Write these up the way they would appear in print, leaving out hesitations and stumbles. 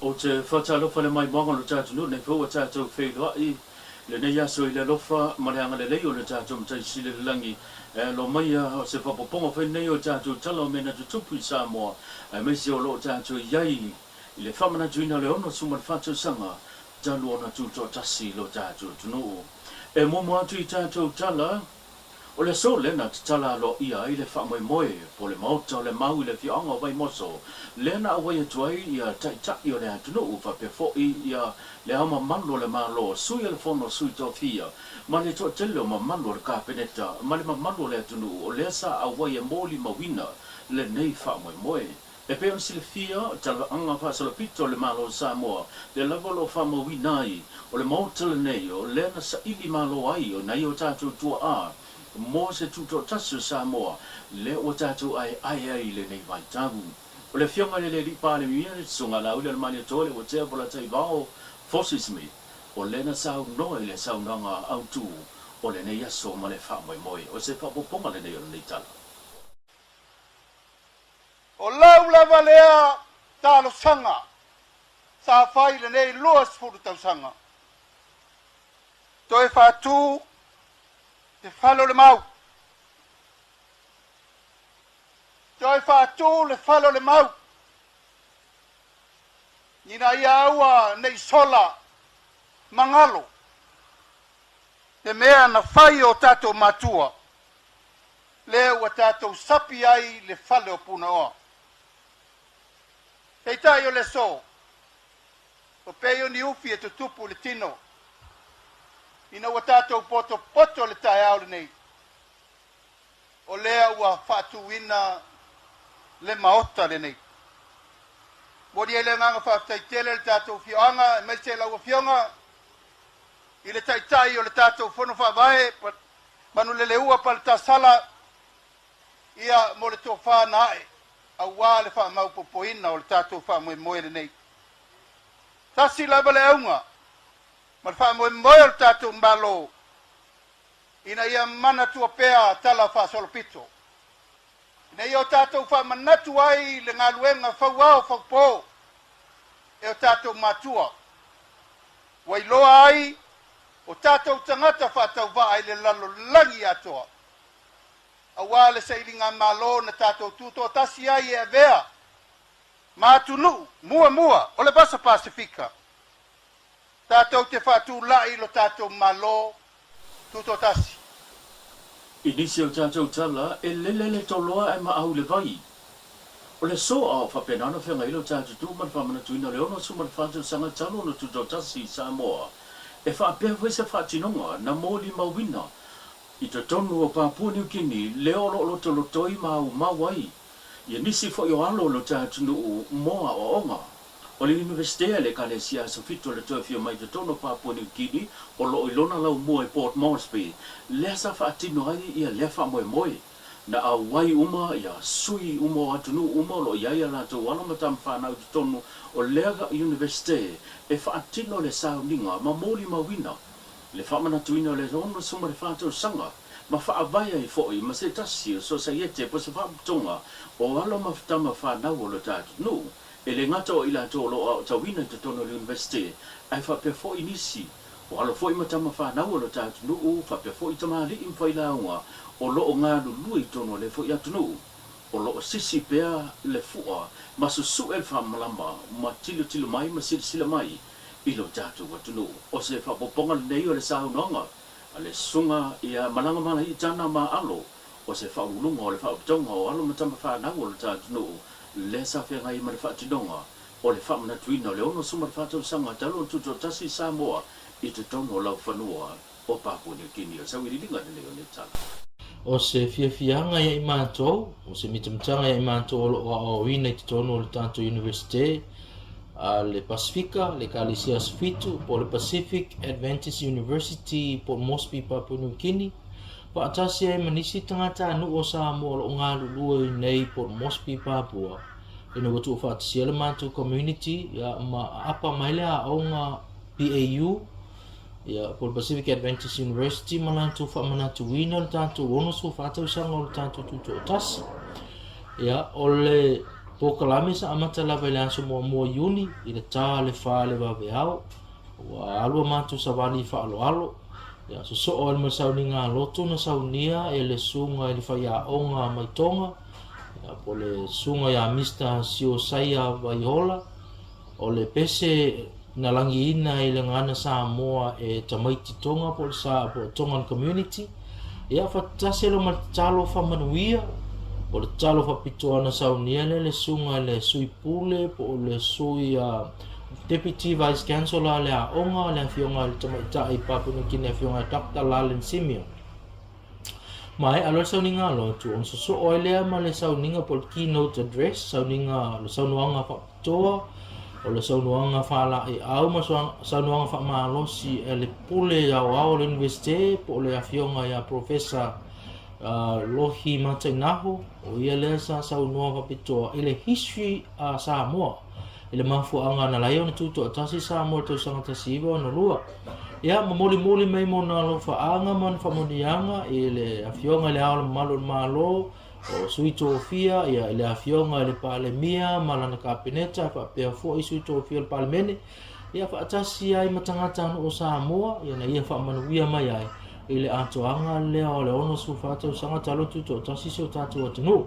o te whatalo whale mai monga lo tātu no, nei fōa tātou whēloa I le nei aso I le lofa mareanga le lei o le tātou mtai sile le langi lo mai o se whapoponga whenei o tātou tala o mena tu tupu I Samoa mai se o lo tātou iai I le whamana tuina le ono suma le whatou sanga talu ona tūto tasi lo tātou tunu e momo atu I tātou tala o le so lena te tala lo ia I le whamoe moe po le mauta o le mau I le whianga o vai moso lena awai atuai ia tai o le atunu u whape fo'i ia le ama malo le malo sui le fono sui tofia ma le to tele o ma malo le kapeneta ma le malo le atunu o le sa awai e moli mawina le nei whamoe moe e pe on sile fia tala anga whasala pito le malo Samoa le lavolo whamoe winai o le mauta le nei o lena sa ili malo ai o nei o tātou tua a mo se tuto tasu Samoa le o tātou ai le nei vai tabu o le fionga le li pale mia le sunga la ule le mani tole o te pola tai vao fosismi o lena sau noi le sau nanga autu o le nei aso ma le wha moi o se whapoponga le nei o nei tala o lau lava lea talo sanga sa fai le nei loas furu tau sanga toi whatu te whalo le mau toi whatu le whalo le mau nina ia aua nei sola mangalo te mea na whai o tātou matua le ua tātou sapi ai le whale o puna oa hei tai o le so o peo ni ufi e tutupu le tino ina ua tātou poto le tae au le nei o lea ua whatuina le maota le nei mori e le nganga whaftaitele le tātou fioanga e mai se lau fionga I le taitai o le tātou whono whavae manu le leua pa le tasala ia mo le tō whanae a wā le wha mau popoina o le tātou wha moe le nei tasi lava le aunga ma le wha moe le tātou mbalo ina ia mana tua pea tala wha solopito ina ia o tātou wha manatu ai le ngaluenga whauao whaupo e o tātou matua wailoa ai o tātou tangata whatau wa ai le lalo langi atoa a wā le sailinga malo na tātou tuto tasi ai e vea mātunu mua o le basa Pasifika tātou te whatu lai lo tātou malo tuto tasi Inisi o tātou tala e lelele toloa e maau le vai o le so au whapenana whenga ilo tātou tu man whamana tuina leono suman whātou sanga talo no tuto tasi Samoa e whapea wese whatinonga na mōli mawina I te tonu o Papua New Guinea leo lo tolotoi mau mawai ia nisi fo yo alo lo tātou no moa o onga o le universitea le kalesia sofito le toi fio mai te tonu Papua New Guinea o lo ilona lau mua I Port Moresby le sa whaatino ai ia le moe na a wai uma ia sui uma atunu uma lo iaia la to wala matam whanau te tonu o lega universite e whaatino le sauninga ma moli mawina le whamana tuina le ono suma le whātou sanga ma whaavaya I fo'i ma se tasi o so sa iete po se whaaputonga o alo mawhtama whanau o lo tātu nu e le ngata o ila tō lo au tawina te tono le universite ai whapea fo'i nisi o alo fo'i matama whanau o lo tātu nu o whapea fo'i tamali im whailaunga o lo ngā lui tono le fo'i atunu o lo sisi pea le fu'a ma susu el whamalama ma tilu mai ma sila mai ilo tātou atunu o se whapoponga nei o le saunanga a le sunga ia malanga mana I tana ma alo o se whaulunga o le whaopitonga o alo matama whanau o le tātunu le sa whenga I ma le whaatinonga o le whamana tuina o le ono suma le whātou sanga talo tuto tasi Samoa I te tono lau whanua o Papua New Guinea o sa wirilinga nei o le tala o se fiafianga ia I mātou o se mitamtanga ia I mātou o lo o wina I te tono o le tātou universite le Pasifika, le Kalesia Sfitu, po le Pacific Adventist University, po Moresby, Papua New Guinea. Pa atasi ai manisi tangata anu o Samoa lo ngā lulua I nei po Moresby, Papua. Ina watu o whaatisia le mātou community, ya ma apa mailea au ngā PAU, ya po le Pacific Adventist University, manatu whamanatu wina le tātou ono so whaatau sanga o le tātou tuto o tasi. Ya o le po kalame sa amata lava le aso mo yuni i le tā le wha le waweao wa alua mātou sa wali wha alo ia so o le masau ni ngā loto na saunia e le sunga i le whaiaonga mai tonga ia po le sunga ia Mr. Siosaya Vaiola o le pese na langi ina i le ngana Samoa e tamaiti tonga po le sa po Tongan community ia fatase lo matalo fa manuia o le talo fa pitoana saunia le sunga le sui pule po le sui deputy vice chancellor le aonga le fionga le tamaita i Papua New Guinea fionga Dr. Lalen Simeon mai alo sauninga lo tu on so o le ma le sauninga po keynote address sauninga le saunuanga fa toa o le saunuanga fa la i au ma saunuanga fa malosi e le pule ya o le university po le fionga ya professor lohi matainaho o ia le sa saunuanga pitoa ile history Samoa ile mafuanga na layo na tuto atasi Samoa to sanga tasiwa no lua ia mamoli mai mo na lo faanga man famodianga ile afionga le ao malo o suito ofia ia ile afionga le palemia malana kabineta fa pe fo suito ofia le parlemene ia fa atasi ai matangata no Samoa ia na ia fa manuia mai ai ile atoanga le o le ono su fato sanga talo tuto tasi so tatu atunu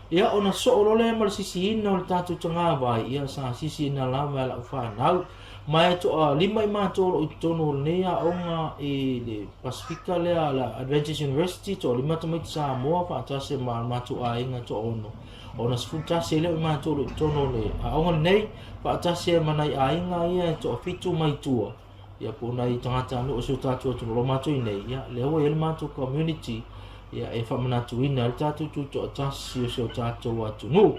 ia ona so ole mal sisi no tatu tanga vai ia sa sisi na lava la fa nau mai to lima ma to tono ne a onga e de Pacifica le ala Adventist University to lima to mai Samoa fa tasi ma to a inga to ono ona sfuta se le ma to tono le a onga nei fa tasi manai a inga ia to fitu mai tua ia puna i tangata no so tatu to lo mato nei ia le o el mato community ia e fa manatu ina el tatu to tasi so tatu atu no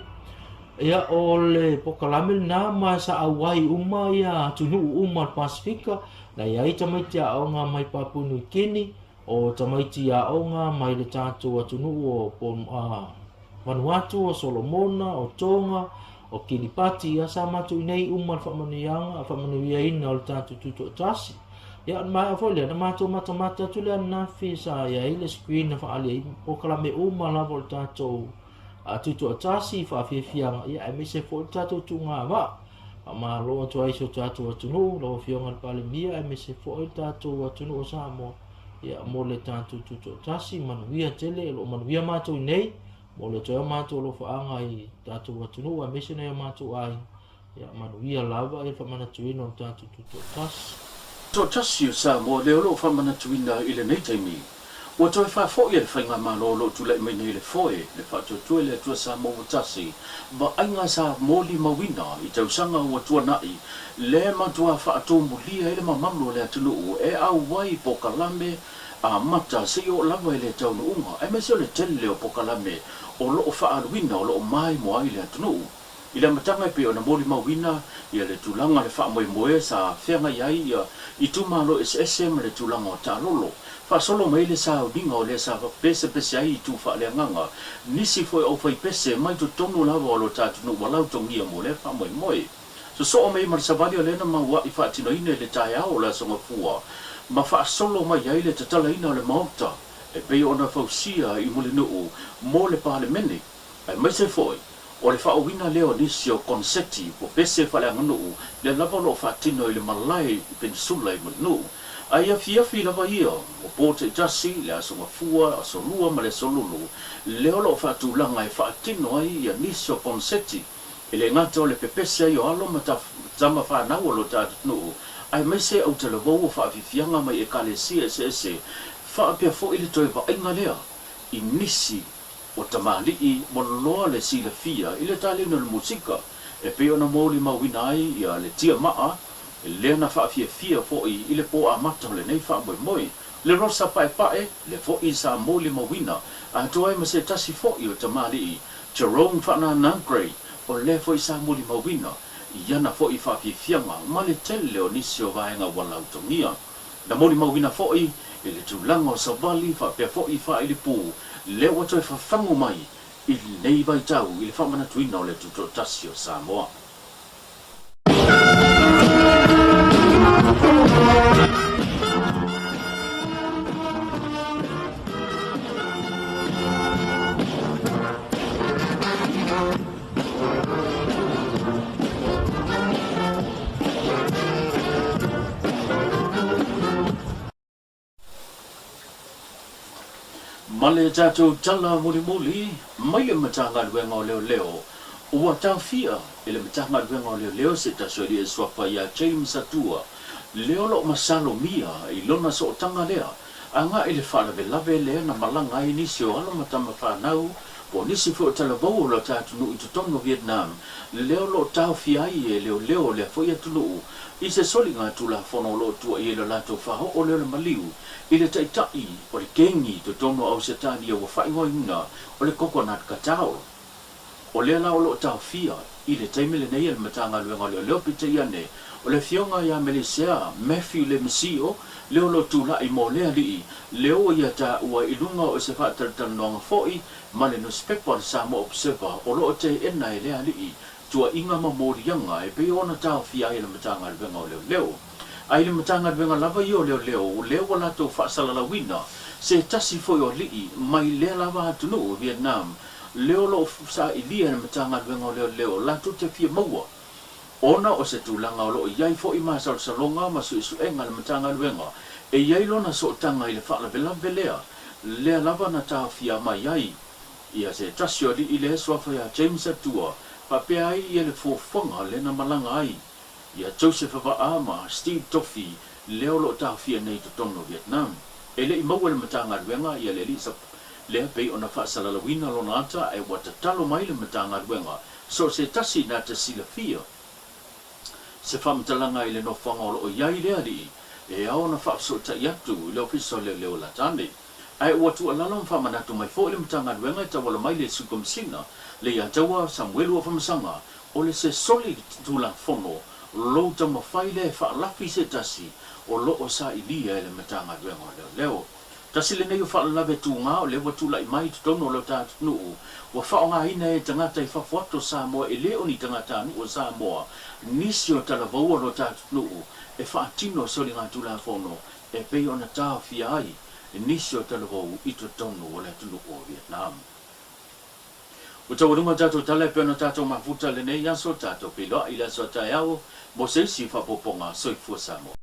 ia ole pokalamel na ma sa awai uma ia tunu uma Pacifica na ia i tamaiti a onga mai Papua New Guinea o tamaiti a onga mai le tatu atu no o Vanuatu o Solomona o Tonga o Kiribati ia sa matu nei uma whamanianga whamaniwia ina o le tatu tuto tasi ia mai a folia na matu mata tu le anafi sa ia ile screen na whaali o kalame uma lavo le tatu tuto tasi whawhiawhianga ia e mise fo le tatu tunga wa ma loa tu aiso tatu atunu loa whionga le pale mia e mise fo le tatu atunu o Samoa ia mo le tatu tuto tasi manuia tele lo manuia matu nei mo le toa mātou lo whaanga i tātou atunu a mese nei a mātou ai ia manuia lava e whamanatuina o tātou tuto tas. So tasi o Samoa leo lo whamanatuina i le nei taimi. Ua toi whawhoi e le whainga malo lo tu le mai nei le foe le whaatotue le atua Samoa o tasi ma ainga sa moli mawina i tausanga ua tua nai le matua whaatombu lia e le mamamlo le atunu e au wai po kalame a mata se o lava ile taunu unga e mese le tele o pokalame o lo faaluina o lo mai mo ai le atunu ile matanga pe ona moli mawina ia le tulanga le fa moe sa fenga yai ia i tuma lo SSM le tulanga o talolo fa solo mai le sa dinga o le sa pese ai tu fa le nganga nisi foi o foi pese mai tu tonu lava o lo tatunu walau tongia mo le fa moe so mai mar savali le na ma wa i fa tino ine le taia o la songa fua ma fa solo mai ai le tatala ina le mauta e pe ona fausia i mole no mo le parlemene ai mai se foi o le fa wina leo nisio concetti po pese fa le ngano le lava lo fa tino i le malai peninsula i no ai a fia lava ia o pote tasi le aso fua aso lua ma le solulu leo lo fa tu langa i fa tino ai ia nisio concetti e le ngata o le pepese ai o alo mata zama fa na o lo ta no ai mai se au tele vo fa fianga mai e kalesia se fa pe fo ile toi va inga lea i nisi o tamali i monoa le sila fia ile tali no musika e pe ona moli mawinai ia le tia maa e le na fa fia fo i ile po amata le nei fa moi le rosa pae le fo i sa moli mawina a toi ma se tasi fo i o tamali i Jerome fa na nangrei o le fo i sa moli mawina iana fo i fa fianga ma le tele o nisi o vaenga wala utongia na moli mawina fo i ele tulanga o savali fa pe fo i fa ili pu le o toi fa fango mai i nei vai tau i le fa mana tuina o le tuto tasi o Samoa. Male tatou tala muli mai le matanga luenga leo ua tawhia ele matanga luenga leo se tasori e swapa ya James Atua leo lo masalo mia I lona so tanga lea anga ele fala lave le na malanga ini sio ala matama whanau o nisi fo talabou lo tatu nu itotongo Vietnam leo lo tawhia I leo le fo ya tunu I se soli ngā tula whono lo tua I le lato whaho o leo le maliu I le taitai o le kengi to tono au se tani o whaingo inga o le coconut katao. O le la o lo tau fia I le taimele nei le matanga luenga leo pite iane o le fionga ya Melisea Matthew le Mesio leo lo tula I mo lea li leo ia ta ua ilunga o se whaataratan noanga foi ma le no spepa le Samoa Observer o lo te ena I lea li tua inga mamorianga e pe ona tau fia I le matanga luenga leo. Ai le matanga luenga lava I o leo wala tau whaasalalawina se tasi foi o lii mai lea lava hatunu o Vietnam leo lo sa I lia le matanga luenga leo la tu te fia maua ona o se tūlanga o lo iai foi ma salonga ma su enga le matanga luenga e iai lona so tanga I le whaalawelave lea lava na tau fia mai iai ia se tasi o lii le swafa ya James Atua papea ai I le fofonga le na malanga ai ia Joseph Vaama, Steve Toffee, leo lo tawhia nei to tono Vietnam. Ele I maua le matanga luenga ia le lisa lea pei ona whaasalalawina lona ata e wata talo mai le matanga luenga so se tasi na te sila fia. Se whamatalanga I le no whanga o iai lea li e au na whaapsota I atu leo piso leo la tane. Ai watu alalong whamanatu mai fo le matanga luenga ta wala mai le sukumsina le ia taua Samuelu o whamasanga o le se soli tula fono lo tama faile fa lafi se tasi o lo o sa ilia le matanga luenga leo tasi le nei fa lave tunga o le watu lai mai tono lo ta nu wa fa nga ina e tangata I fa foto Samoa e le oni tangata nu o Samoa nisio tala vo lo ta nu e fa tino so le ngatu la fono e pe ona ta fi ai nisio tala vo I tono o le tunu o Vietnam o tau runga tato tala pe ona tato mafuta le nei yaso tato pilo I la so ta yao mo se si fa poponga soi fu Samoa